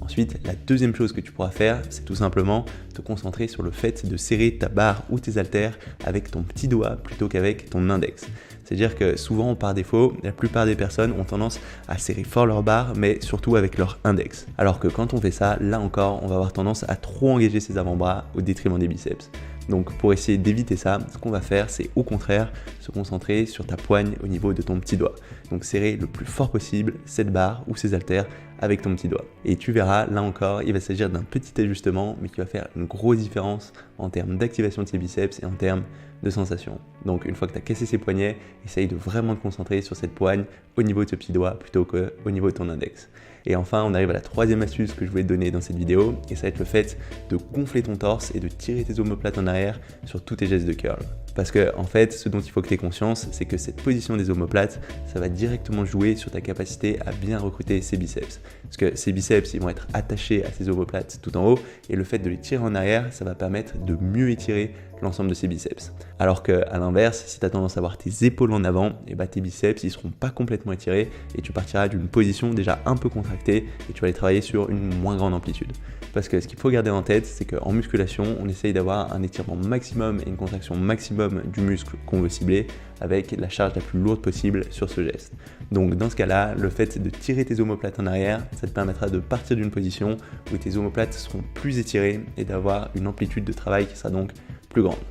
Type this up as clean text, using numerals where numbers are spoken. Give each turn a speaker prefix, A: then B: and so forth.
A: Ensuite, la deuxième chose que tu pourras faire, c'est tout simplement te concentrer sur le fait de serrer ta barre ou tes haltères avec ton petit doigt plutôt qu'avec ton index. C'est-à-dire que souvent, par défaut, la plupart des personnes ont tendance à serrer fort leur barre, mais surtout avec leur index. Alors que quand on fait ça, là encore, on va avoir tendance à trop engager ses avant-bras au détriment des biceps. Donc pour essayer d'éviter ça, ce qu'on va faire, c'est au contraire se concentrer sur ta poigne au niveau de ton petit doigt. Donc serrer le plus fort possible cette barre ou ces haltères avec ton petit doigt. Et tu verras, là encore, il va s'agir d'un petit ajustement, mais qui va faire une grosse différence en termes d'activation de tes biceps et en termes de sensation. Donc une fois que tu as cassé ces poignets, essaye de vraiment te concentrer sur cette poigne au niveau de ce petit doigt plutôt qu'au niveau de ton index. Et enfin, on arrive à la troisième astuce que je voulais te donner dans cette vidéo, et ça va être le fait de gonfler ton torse et de tirer tes omoplates en arrière sur tous tes gestes de curl. Parce que en fait, ce dont il faut que tu aies conscience, c'est que cette position des omoplates, ça va directement jouer sur ta capacité à bien recruter ces biceps. Parce que ces biceps, ils vont être attachés à ces omoplates tout en haut, et le fait de les tirer en arrière, ça va permettre de mieux étirer l'ensemble de ces biceps. Alors qu'à l'inverse, si tu as tendance à avoir tes épaules en avant, et tes biceps, ils seront pas complètement étirés, et tu partiras d'une position déjà un peu contractée, et tu vas aller travailler sur une moins grande amplitude. Parce que ce qu'il faut garder en tête, c'est qu'en musculation, on essaye d'avoir un étirement maximum et une contraction maximum du muscle qu'on veut cibler avec la charge la plus lourde possible sur ce geste. Donc dans ce cas-là, le fait de tirer tes omoplates en arrière, ça te permettra de partir d'une position où tes omoplates seront plus étirées et d'avoir une amplitude de travail qui sera donc plus grande.